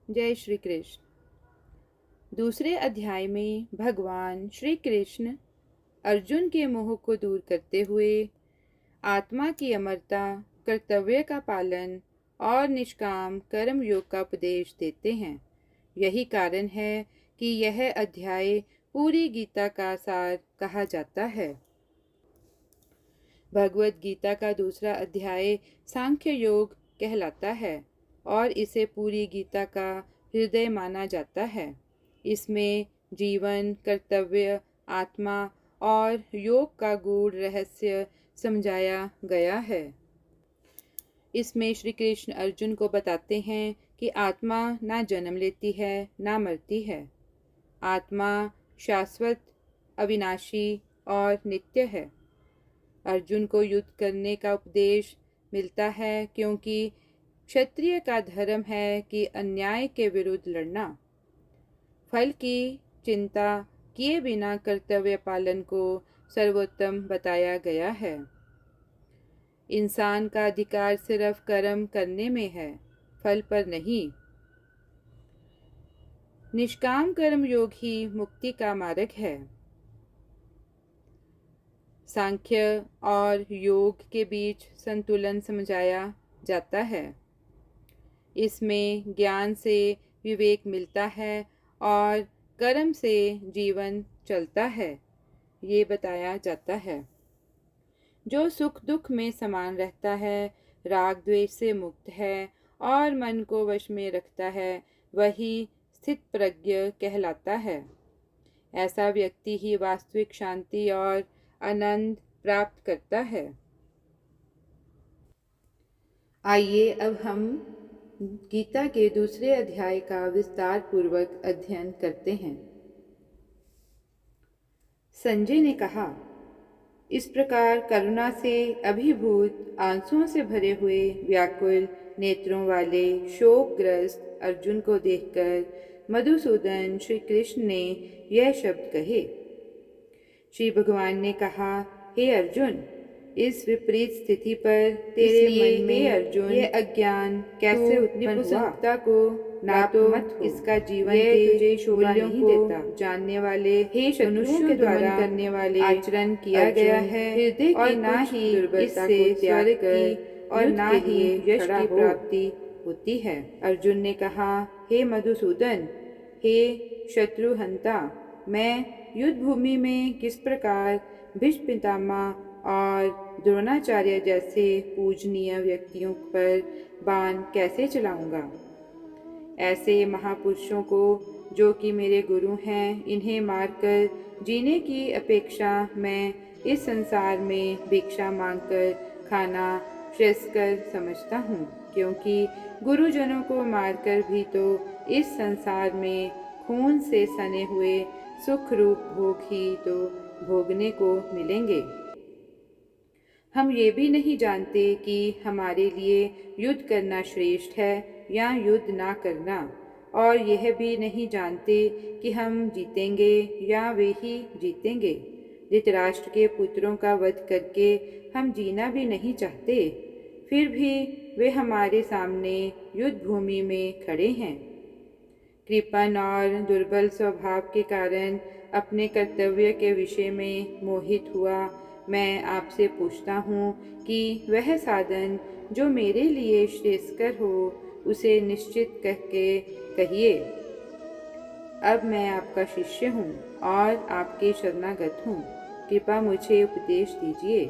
जय श्री कृष्ण। दूसरे अध्याय में भगवान श्री कृष्ण अर्जुन के मोह को दूर करते हुए आत्मा की अमरता, कर्तव्य का पालन और निष्काम कर्म योग का उपदेश देते हैं। यही कारण है कि यह अध्याय पूरी गीता का सार कहा जाता है। भगवत गीता का दूसरा अध्याय सांख्य योग कहलाता है और इसे पूरी गीता का हृदय माना जाता है। इसमें जीवन, कर्तव्य, आत्मा और योग का गूढ़ रहस्य समझाया गया है। इसमें श्री कृष्ण अर्जुन को बताते हैं कि आत्मा ना जन्म लेती है, ना मरती है। आत्मा शाश्वत, अविनाशी और नित्य है। अर्जुन को युद्ध करने का उपदेश मिलता है क्योंकि क्षत्रिय का धर्म है कि अन्याय के विरुद्ध लड़ना। फल की चिंता किए बिना कर्तव्य पालन को सर्वोत्तम बताया गया है। इंसान का अधिकार सिर्फ कर्म करने में है, फल पर नहीं। निष्काम कर्म योग ही मुक्ति का मार्ग है। सांख्य और योग के बीच संतुलन समझाया जाता है। इसमें ज्ञान से विवेक मिलता है और कर्म से जीवन चलता है, ये बताया जाता है। जो सुख दुख में समान रहता है, राग द्वेष से मुक्त है और मन को वश में रखता है, वही स्थित प्रज्ञ कहलाता है। ऐसा व्यक्ति ही वास्तविक शांति और आनंद प्राप्त करता है। आइए अब हम गीता के दूसरे अध्याय का विस्तार पूर्वक अध्ययन करते हैं। संजय ने कहा, इस प्रकार करुणा से अभिभूत, आंसुओं से भरे हुए, व्याकुल नेत्रों वाले शोकग्रस्त अर्जुन को देखकर मधुसूदन श्री कृष्ण ने यह शब्द कहे। श्री भगवान ने कहा, हे अर्जुन, इस विपरीत स्थिति पर तेरे मन में अर्जुन ये अज्ञान कैसे उत्पन्न हुआ? को ना तो मत इसका जीवन के तुझे शोभा नहीं देता। जानने वाले हे मनुष्यों के द्वारा करने वाले आचरण किया गया है, हृदय और ना ही दुर्बलता को त्याग कर और ना ही यश की प्राप्ति होती है। अर्जुन ने कहा, हे मधुसूदन, हे शत्रुहंता, मैं युद्ध भूमि में किस प्रकार भीष्म पितामह और द्रोणाचार्य जैसे पूजनीय व्यक्तियों पर बाण कैसे चलाऊंगा? ऐसे महापुरुषों को, जो कि मेरे गुरु हैं, इन्हें मारकर जीने की अपेक्षा मैं इस संसार में भिक्षा मांगकर खाना श्रेयस्कर समझता हूँ, क्योंकि गुरुजनों को मारकर भी तो इस संसार में खून से सने हुए सुख रूप भोग ही तो भोगने को मिलेंगे। हम ये भी नहीं जानते कि हमारे लिए युद्ध करना श्रेष्ठ है या युद्ध ना करना, और यह भी नहीं जानते कि हम जीतेंगे या वे ही जीतेंगे। धृतराष्ट्र के पुत्रों का वध करके हम जीना भी नहीं चाहते, फिर भी वे हमारे सामने युद्ध भूमि में खड़े हैं। कृपण और दुर्बल स्वभाव के कारण अपने कर्तव्य के विषय में मोहित हुआ मैं आपसे पूछता हूँ कि वह साधन जो मेरे लिए श्रेयस्कर हो, उसे निश्चित कह के कहिए। अब मैं आपका शिष्य हूँ और आपके शरणागत हूँ, कृपा मुझे उपदेश दीजिए।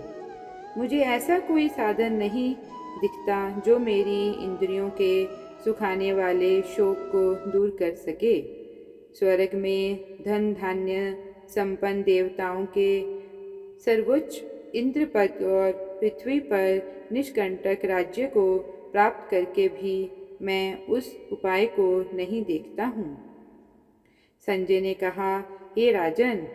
मुझे ऐसा कोई साधन नहीं दिखता जो मेरी इंद्रियों के सुखाने वाले शोक को दूर कर सके। स्वर्ग में धन धान्य संपन्न देवताओं के सर्वोच्च इंद्र पद और पृथ्वी पर निष्कंटक राज्य को प्राप्त करके भी मैं उस उपाय को नहीं देखता हूँ। संजय ने कहा, हे राजन,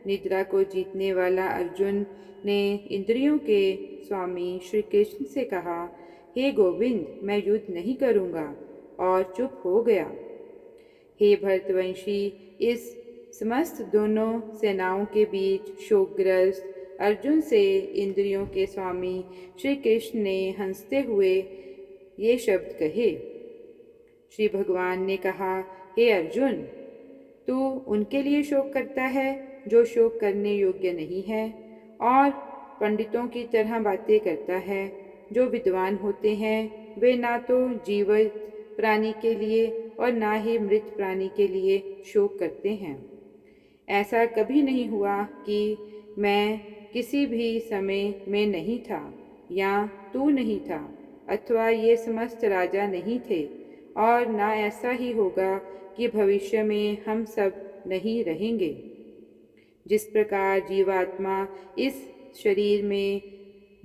निद्रा को जीतने वाला अर्जुन ने इंद्रियों के स्वामी श्री कृष्ण से कहा, हे गोविंद, मैं युद्ध नहीं करूँगा, और चुप हो गया। हे भरतवंशी, इस समस्त दोनों सेनाओं के बीच शोकग्रस्त अर्जुन से इंद्रियों के स्वामी श्री कृष्ण ने हंसते हुए ये शब्द कहे। श्री भगवान ने कहा, हे अर्जुन, तू उनके लिए शोक करता है जो शोक करने योग्य नहीं है, और पंडितों की तरह बातें करता है। जो विद्वान होते हैं वे ना तो जीवित प्राणी के लिए और ना ही मृत प्राणी के लिए शोक करते हैं। ऐसा कभी नहीं हुआ कि मैं किसी भी समय में नहीं था, या तू नहीं था, अथवा ये समस्त राजा नहीं थे, और ना ऐसा ही होगा कि भविष्य में हम सब नहीं रहेंगे। जिस प्रकार जीवात्मा इस शरीर में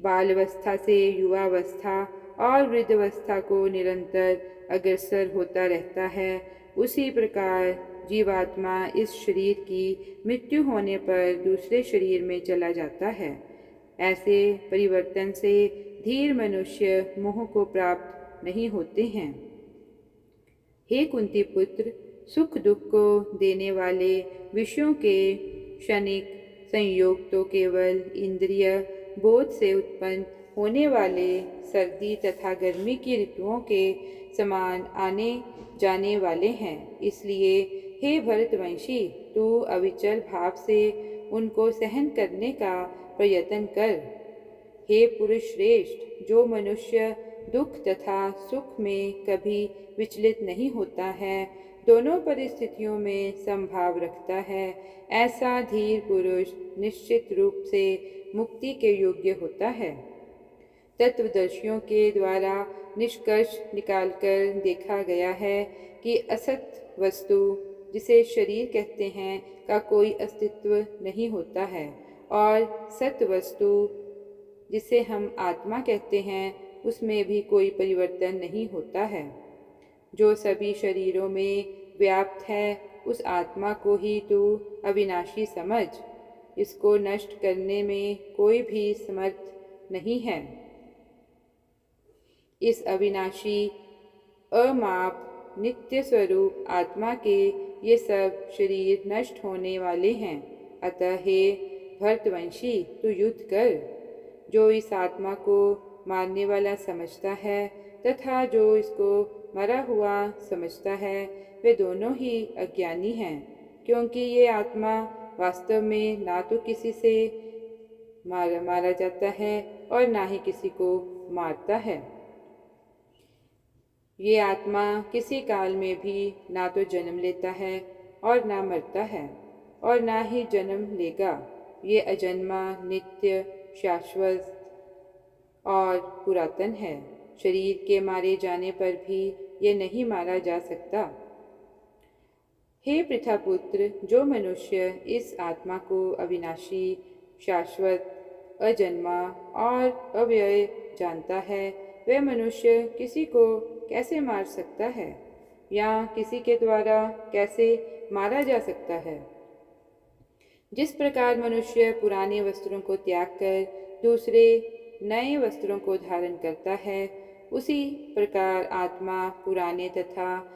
बालावस्था से युवावस्था और वृद्धावस्था को निरंतर अग्रसर होता रहता है, उसी प्रकार जीवात्मा इस शरीर की मृत्यु होने पर दूसरे शरीर में चला जाता है। ऐसे परिवर्तन से धीर मनुष्य मोह को प्राप्त नहीं होते हैं। हे कुंती पुत्र, सुख दुख को देने वाले विषयों के क्षणिक संयोग तो केवल इंद्रिय बोध से उत्पन्न होने वाले सर्दी तथा गर्मी की ऋतुओं के समान आने जाने वाले हैं। इसलिए हे भरतवंशी, तू अविचल भाव से उनको सहन करने का प्रयत्न कर। हे पुरुष श्रेष्ठ, जो मनुष्य दुख तथा सुख में कभी विचलित नहीं होता है, दोनों परिस्थितियों में समभाव रखता है, ऐसा धीर पुरुष निश्चित रूप से मुक्ति के योग्य होता है। तत्वदर्शियों के द्वारा निष्कर्ष निकालकर देखा गया है कि असत वस्तु, जिसे शरीर कहते हैं, का कोई अस्तित्व नहीं होता है, और सत वस्तु, जिसे हम आत्मा कहते हैं, उसमें भी कोई परिवर्तन नहीं होता है। जो सभी शरीरों में व्याप्त है, उस आत्मा को ही तू अविनाशी समझ। इसको नष्ट करने में कोई भी समर्थ नहीं है। इस अविनाशी अमाप नित्य स्वरूप आत्मा के ये सब शरीर नष्ट होने वाले हैं। अतः हे भरतवंशी, तू युद्ध कर। जो इस आत्मा को मारने वाला समझता है तथा जो इसको मरा हुआ समझता है, वे दोनों ही अज्ञानी हैं, क्योंकि ये आत्मा वास्तव में ना तो किसी से मारा जाता है और ना ही किसी को मारता है। ये आत्मा किसी काल में भी ना तो जन्म लेता है और ना मरता है और ना ही जन्म लेगा। ये अजन्मा, नित्य, शाश्वत और पुरातन है। शरीर के मारे जाने पर भी ये नहीं मारा जा सकता। हे पृथापुत्र, जो मनुष्य इस आत्मा को अविनाशी, शाश्वत, अजन्मा और अव्यय जानता है, वह मनुष्य किसी को कैसे मार सकता है या किसी के द्वारा कैसे मारा जा सकता है। जिस प्रकार मनुष्य पुराने वस्त्रों को त्याग कर दूसरे नए वस्त्रों को धारण करता है, उसी प्रकार आत्मा पुराने तथा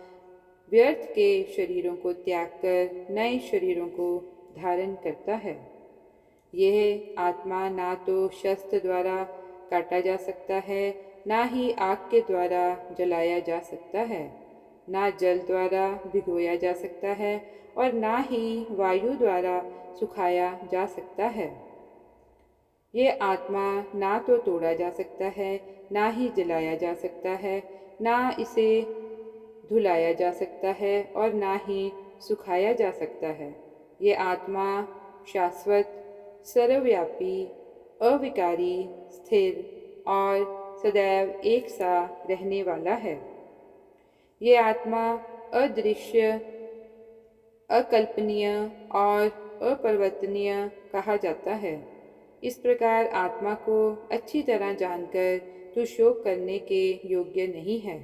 व्यर्थ के शरीरों को त्याग कर नए शरीरों को धारण करता है। यह आत्मा ना तो शस्त्र द्वारा काटा जा सकता है, ना ही आग के द्वारा जलाया जा सकता है, ना जल द्वारा भिगोया जा सकता है और ना ही वायु द्वारा सुखाया जा सकता है। ये आत्मा ना तो तोड़ा जा सकता है, ना ही जलाया जा सकता है, ना इसे धुलाया जा सकता है और ना ही सुखाया जा सकता है। ये आत्मा शाश्वत, सर्वव्यापी, अविकारी, स्थिर और सदैव एक सा रहने वाला है। ये आत्मा अदृश्य, अकल्पनीय और अपरिवर्तनीय कहा जाता है। इस प्रकार आत्मा को अच्छी तरह जानकर तू शोक करने के योग्य नहीं है।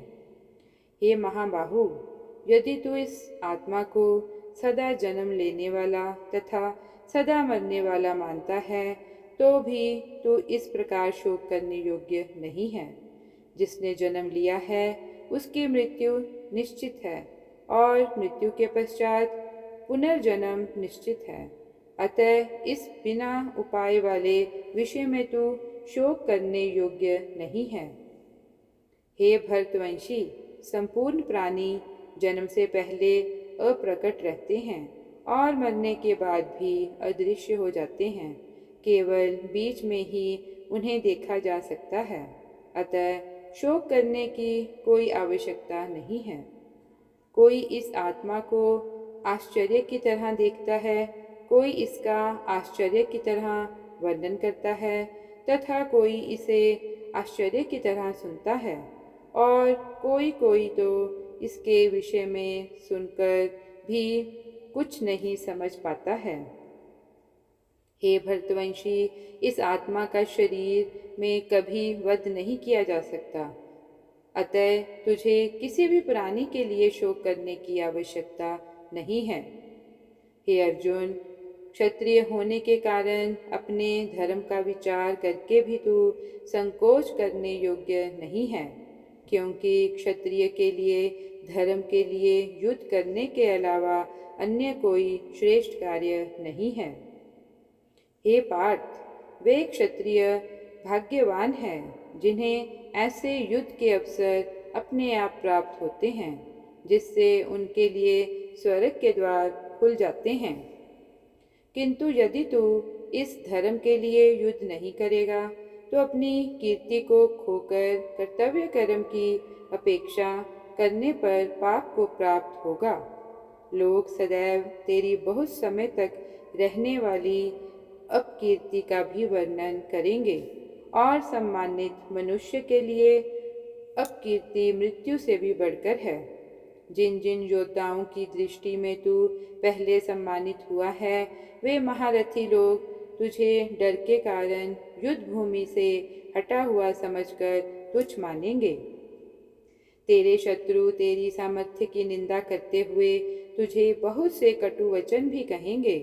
हे महाबाहु, यदि तू इस आत्मा को सदा जन्म लेने वाला तथा सदा मरने वाला मानता है, तो भी तू इस प्रकार शोक करने योग्य नहीं है। जिसने जन्म लिया है उसकी मृत्यु निश्चित है और मृत्यु के पश्चात पुनर्जन्म निश्चित है। अतः इस बिना उपाय वाले विषय में तू शोक करने योग्य नहीं है। हे भरतवंशी, संपूर्ण प्राणी जन्म से पहले अप्रकट रहते हैं और मरने के बाद भी अदृश्य हो जाते हैं। केवल बीच में ही उन्हें देखा जा सकता है। अतः शोक करने की कोई आवश्यकता नहीं है। कोई इस आत्मा को आश्चर्य की तरह देखता है, कोई इसका आश्चर्य की तरह वर्णन करता है तथा कोई इसे आश्चर्य की तरह सुनता है और कोई कोई तो इसके विषय में सुनकर भी कुछ नहीं समझ पाता है। हे भरतवंशी, इस आत्मा का शरीर में कभी वध नहीं किया जा सकता। अतः तुझे किसी भी प्राणी के लिए शोक करने की आवश्यकता नहीं है। हे अर्जुन, क्षत्रिय होने के कारण अपने धर्म का विचार करके भी तू संकोच करने योग्य नहीं है, क्योंकि क्षत्रिय के लिए धर्म के लिए युद्ध करने के अलावा अन्य कोई श्रेष्ठ कार्य नहीं है। हे पार्थ, वे क्षत्रिय भाग्यवान हैं जिन्हें ऐसे युद्ध के अवसर अपने आप प्राप्त होते हैं, जिससे उनके लिए स्वर्ग के द्वार खुल जाते हैं। किंतु यदि तू इस धर्म के लिए युद्ध नहीं करेगा तो अपनी कीर्ति को खोकर कर्तव्य कर्म की अपेक्षा करने पर पाप को प्राप्त होगा। लोग सदैव तेरी बहुत समय तक रहने वाली अपकीर्ति का भी वर्णन करेंगे और सम्मानित मनुष्य के लिए अपकीर्ति मृत्यु से भी बढ़कर है। जिन जिन योद्धाओं की दृष्टि में तू पहले सम्मानित हुआ है, वे महारथी लोग तुझे डर के कारण युद्ध भूमि से हटा हुआ समझकर तुच्छ मानेंगे। तेरे शत्रु तेरी सामर्थ्य की निंदा करते हुए तुझे बहुत से कटु वचन भी कहेंगे।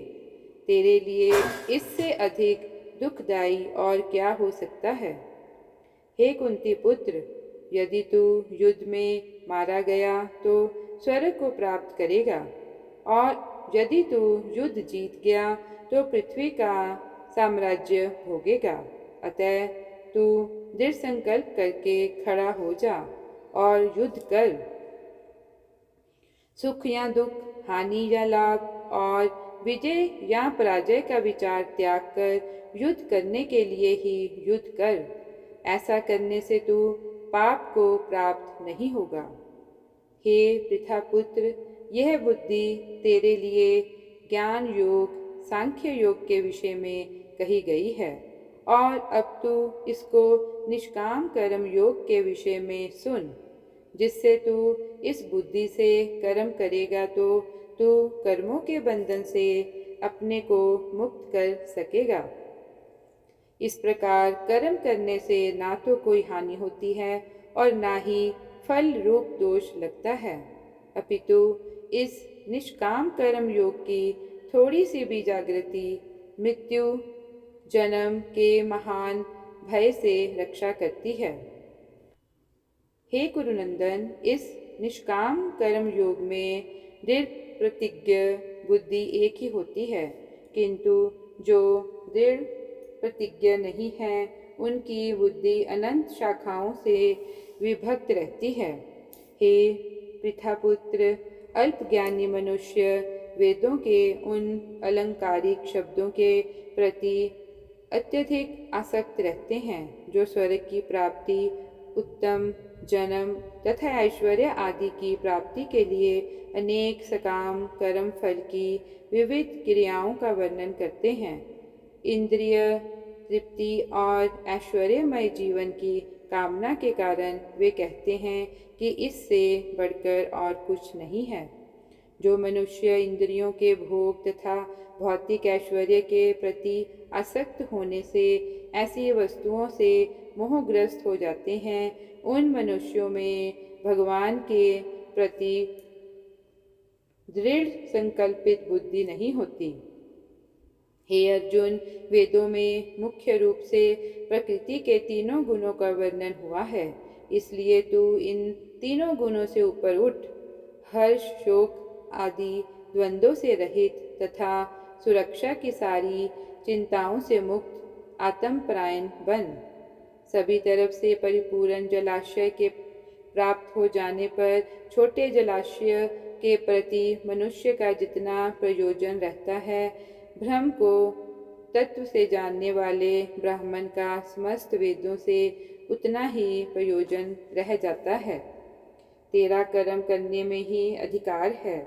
तेरे लिए इससे अधिक दुखदायी और क्या हो सकता है। हे कुंती पुत्र, यदि तू युद्ध में मारा गया तो स्वर्ग को प्राप्त करेगा और यदि तू युद्ध जीत गया तो पृथ्वी का साम्राज्य भोगेगा। अतः तू दृढ़ संकल्प करके खड़ा हो जा और युद्ध कर। सुख या दुख, हानि या लाभ और विजय या पराजय का विचार त्याग कर युद्ध करने के लिए ही युद्ध कर। ऐसा करने से तू पाप को प्राप्त नहीं होगा। हे पृथापुत्र, यह बुद्धि तेरे लिए ज्ञान योग, सांख्य योग के विषय में कही गई है और अब तू इसको निष्काम कर्म योग के विषय में सुन। जिससे तू इस बुद्धि से कर्म करेगा तो तू कर्मों के बंधन से अपने को मुक्त कर सकेगा। इस प्रकार कर्म करने से ना तो कोई हानि होती है और ना ही फल रूप दोष लगता है, अपितु इस निष्काम कर्म योग की थोड़ी सी भी जागृति मृत्यु जन्म के महान भय से रक्षा करती है। हे कुरुनंदन, इस निष्काम कर्म योग में दृढ़ प्रतिज्ञ बुद्धि एक ही होती है, किंतु जो दृढ़ प्रतिज्ञ नहीं है उनकी बुद्धि अनंत शाखाओं से विभक्त रहती है। हे पृथापुत्र, अल्पज्ञानी मनुष्य वेदों के उन अलंकारिक शब्दों के प्रति अत्यधिक आसक्त रहते हैं जो स्वर्ग की प्राप्ति, उत्तम जन्म तथा ऐश्वर्य आदि की प्राप्ति के लिए अनेक सकाम कर्म फल की विविध क्रियाओं का वर्णन करते हैं। इंद्रिय तृप्ति और ऐश्वर्यमय जीवन की कामना के कारण वे कहते हैं कि इससे बढ़कर और कुछ नहीं है। जो मनुष्य इंद्रियों के भोग तथा भौतिक ऐश्वर्य के प्रति आसक्त होने से ऐसी वस्तुओं से मोहग्रस्त हो जाते हैं, उन मनुष्यों में भगवान के प्रति दृढ़ संकल्पित बुद्धि नहीं होती। हे अर्जुन, वेदों में मुख्य रूप से प्रकृति के तीनों गुणों का वर्णन हुआ है, इसलिए तू इन तीनों गुणों से ऊपर उठ। हर्ष, शोक आदि द्वंद्वों से रहित तथा सुरक्षा की सारी चिंताओं से मुक्त आत्मपरायण बन। सभी तरफ से परिपूर्ण जलाशय के प्राप्त हो जाने पर छोटे जलाशय के प्रति मनुष्य का जितना प्रयोजन रहता है, ब्रह्म को तत्व से जानने वाले ब्राह्मण का समस्त वेदों से उतना ही प्रयोजन रह जाता है। तेरा कर्म करने में ही अधिकार है,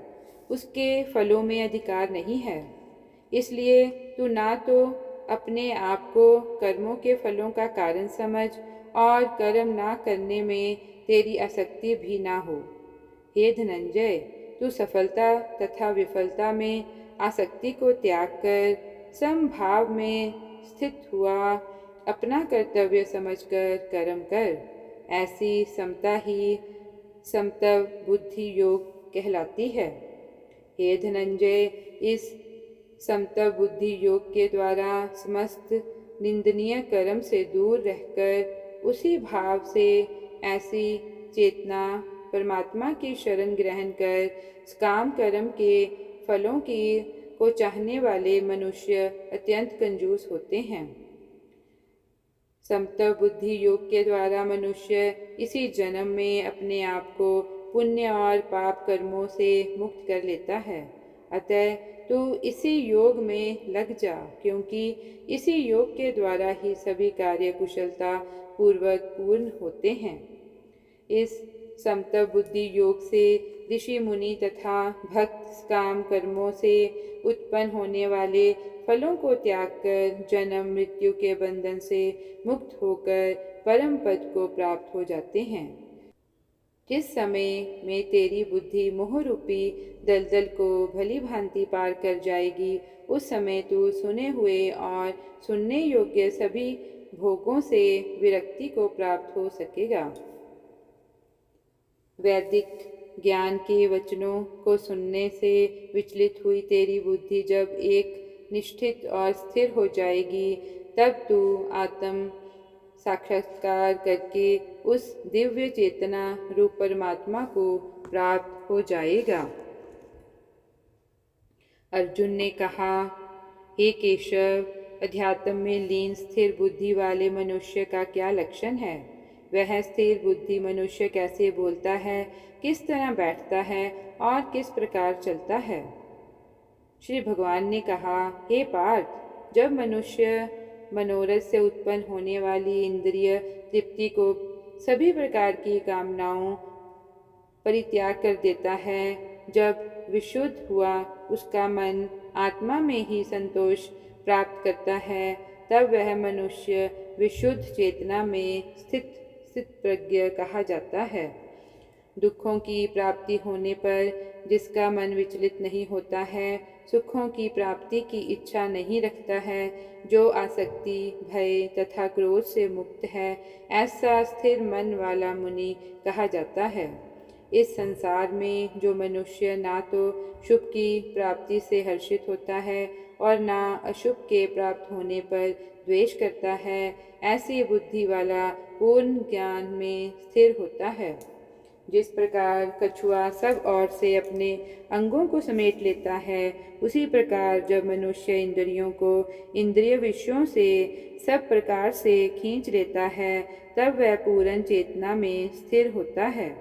उसके फलों में अधिकार नहीं है। इसलिए तू ना तो अपने आप को कर्मों के फलों का कारण समझ और कर्म ना करने में तेरी आसक्ति भी ना हो। हे धनंजय, तू सफलता तथा विफलता में आसक्ति को त्याग कर समभाव में स्थित हुआ अपना कर्तव्य समझकर कर्म कर। ऐसी समता ही समतव बुद्धि योग कहलाती है। हे धनंजय, इस समतव बुद्धि योग के द्वारा समस्त निंदनीय कर्म से दूर रहकर उसी भाव से ऐसी चेतना परमात्मा की शरण ग्रहण कर काम कर्म के फलों की को चाहने वाले मनुष्य अत्यंत कंजूस होते हैं। समतव बुद्धि योग के द्वारा मनुष्य इसी जन्म में अपने आप को पुण्य और पाप कर्मों से मुक्त कर लेता है। अतः तू इसी योग में लग जा, क्योंकि इसी योग के द्वारा ही सभी कार्य कुशलता पूर्वक पूर्ण होते हैं। इस समतव बुद्धि योग से ऋषि मुनि तथा भक्त काम कर्मों से उत्पन्न होने वाले फलों को त्याग कर जन्म मृत्यु के बंधन से मुक्त होकर परम पद को प्राप्त हो जाते हैं। जिस समय में तेरी बुद्धि मोह रूपी दलदल को भली भांति पार कर जाएगी, उस समय तू सुने हुए और सुनने योग्य सभी भोगों से विरक्ति को प्राप्त हो सकेगा। वैदिक ज्ञान के वचनों को सुनने से विचलित हुई तेरी बुद्धि जब एक निष्ठित और स्थिर हो जाएगी, तब तू आत्म साक्षात्कार करके उस दिव्य चेतना रूप परमात्मा को प्राप्त हो जाएगा। अर्जुन ने कहा, हे केशव, अध्यात्म में लीन स्थिर बुद्धि वाले मनुष्य का क्या लक्षण है? वह स्थिर बुद्धि मनुष्य कैसे बोलता है, किस तरह बैठता है और किस प्रकार चलता है? श्री भगवान ने कहा, हे पार्थ, जब मनुष्य मनोरथ से उत्पन्न होने वाली इंद्रिय तृप्ति को सभी प्रकार की कामनाओं परित्याग कर देता है, जब विशुद्ध हुआ उसका मन आत्मा में ही संतोष प्राप्त करता है, तब वह मनुष्य विशुद्ध चेतना में स्थित प्रज्ञ कहा जाता है। दुखों की प्राप्ति होने पर जिसका मन विचलित नहीं होता है, सुखों की प्राप्ति की इच्छा नहीं रखता है, जो आसक्ति, भय तथा क्रोध से मुक्त है, ऐसा स्थिर मन वाला मुनि कहा जाता है। इस संसार में जो मनुष्य ना तो शुभ की प्राप्ति से हर्षित होता है और ना अशुभ के प्राप्त होने पर द्वेष करता है, ऐसी बुद्धि वाला पूर्ण ज्ञान में स्थिर होता है। जिस प्रकार कछुआ सब ओर से अपने अंगों को समेट लेता है, उसी प्रकार जब मनुष्य इंद्रियों को इंद्रिय विषयों से सब प्रकार से खींच लेता है, तब वह पूर्ण चेतना में स्थिर होता है।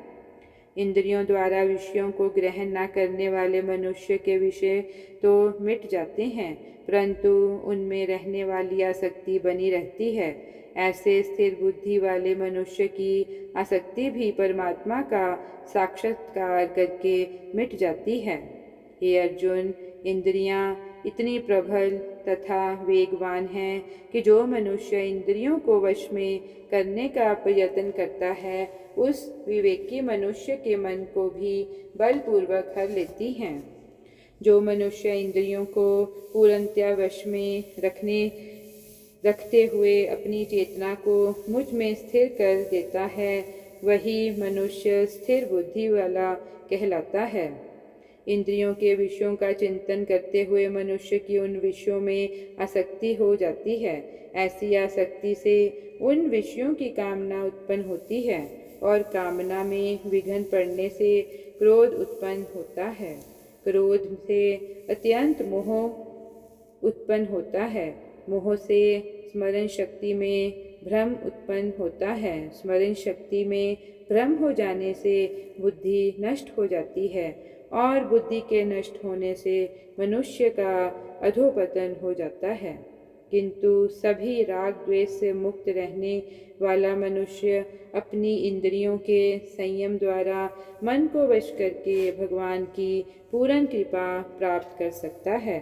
इंद्रियों द्वारा विषयों को ग्रहण न करने वाले मनुष्य के विषय तो मिट जाते हैं, परंतु उनमें रहने वाली आसक्ति बनी रहती है। ऐसे स्थिर बुद्धि वाले मनुष्य की आसक्ति भी परमात्मा का साक्षात्कार करके मिट जाती है। हे अर्जुन, इंद्रियां इतनी प्रबल तथा वेगवान हैं कि जो मनुष्य इंद्रियों को वश में करने का प्रयत्न करता है, उस विवेकी मनुष्य के मन को भी बलपूर्वक हर लेती हैं। जो मनुष्य इंद्रियों को पूर्णतया वश में रखते हुए अपनी चेतना को मुझ में स्थिर कर देता है, वही मनुष्य स्थिर बुद्धि वाला कहलाता है। इंद्रियों के विषयों का चिंतन करते हुए मनुष्य की उन विषयों में आसक्ति हो जाती है। ऐसी आसक्ति से उन विषयों की कामना उत्पन्न होती है और कामना में विघ्न पड़ने से क्रोध उत्पन्न होता है। क्रोध से अत्यंत मोह उत्पन्न होता है। मोह से स्मरण शक्ति में भ्रम उत्पन्न होता है। स्मरण शक्ति में भ्रम हो जाने से बुद्धि नष्ट हो जाती है और बुद्धि के नष्ट होने से मनुष्य का अधोपतन हो जाता है। किंतु सभी राग द्वेष से मुक्त रहने वाला मनुष्य अपनी इंद्रियों के संयम द्वारा मन को वश करके भगवान की पूर्ण कृपा प्राप्त कर सकता है।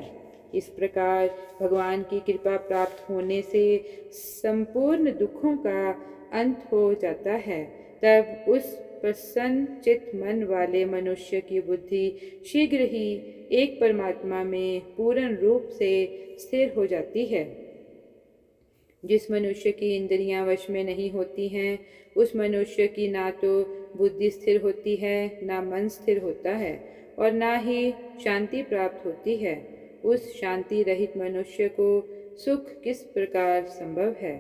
इस प्रकार भगवान की कृपा प्राप्त होने से संपूर्ण दुखों का अंत हो जाता है। तब उस प्रसन्न चित मन वाले मनुष्य की बुद्धि शीघ्र ही एक परमात्मा में पूर्ण रूप से स्थिर हो जाती है। जिस मनुष्य की इंद्रियां वश में नहीं होती हैं, उस मनुष्य की ना तो बुद्धि स्थिर होती है, ना मन स्थिर होता है और ना ही शांति प्राप्त होती है। उस शांति रहित मनुष्य को सुख किस प्रकार संभव है?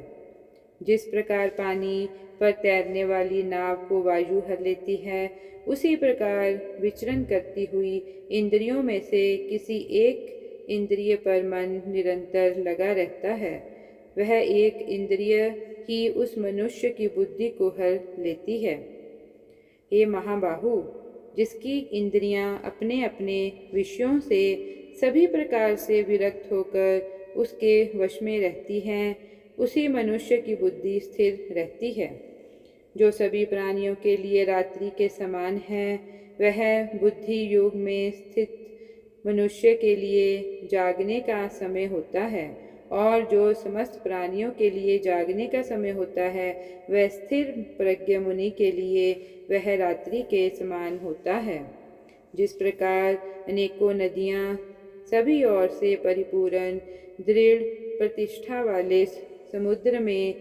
जिस प्रकार पानी पर तैरने वाली नाव को वायु हर लेती है, उसी प्रकार विचरण करती हुई इंद्रियों में से किसी एक इंद्रिय पर मन निरंतर लगा रहता है। वह एक इंद्रिय ही उस मनुष्य की बुद्धि को हर लेती है। हे महाबाहु, जिसकी इंद्रियां अपने अपने विषयों से सभी प्रकार से विरक्त होकर उसके वश में रहती हैं, उसी मनुष्य की बुद्धि स्थिर रहती है। जो सभी प्राणियों के लिए रात्रि के समान है, वह बुद्धि योग में स्थित मनुष्य के लिए जागने का समय होता है और जो समस्त प्राणियों के लिए जागने का समय होता है, वह स्थिर प्रज्ञ मुनि के लिए वह रात्रि के समान होता है। जिस प्रकार अनेकों नदियाँ सभी ओर से परिपूर्ण दृढ़ प्रतिष्ठा वाले समुद्र में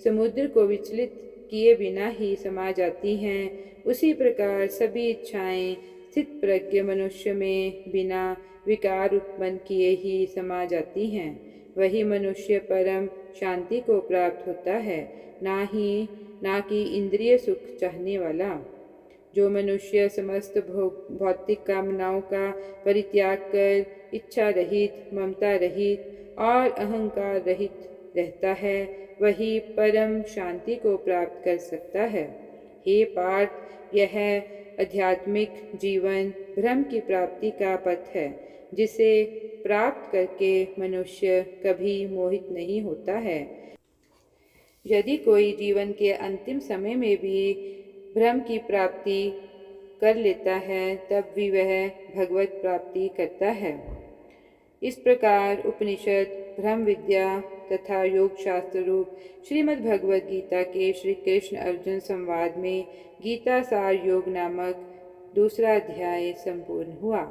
समुद्र को विचलित किए बिना ही समा जाती हैं, उसी प्रकार सभी इच्छाएं स्थित प्रज्ञ मनुष्य में बिना विकार उत्पन्न किए ही समा जाती हैं। वही मनुष्य परम शांति को प्राप्त होता है, ना कि इंद्रिय सुख चाहने वाला। जो मनुष्य समस्त भौतिक कामनाओं का परित्याग कर इच्छा रहित, ममता रहित और अहंकार रहित रहता है, वही परम शांति को प्राप्त कर सकता है। हे पार्थ, यह आध्यात्मिक जीवन ब्रह्म की प्राप्ति का पथ है, जिसे प्राप्त करके मनुष्य कभी मोहित नहीं होता है। यदि कोई जीवन के अंतिम समय में भी ब्रह्म की प्राप्ति कर लेता है, तब भी वह भगवत प्राप्ति करता है। इस प्रकार उपनिषद, ब्रह्म विद्या तथा योग शास्त्र रूप श्रीमद् भगवद गीता के श्री कृष्ण अर्जुन संवाद में गीता सार योग नामक दूसरा अध्याय संपूर्ण हुआ।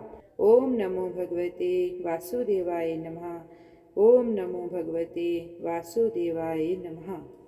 ओम नमो भगवते वासुदेवाय नमः। ओम नमो भगवते वासुदेवाय नमः।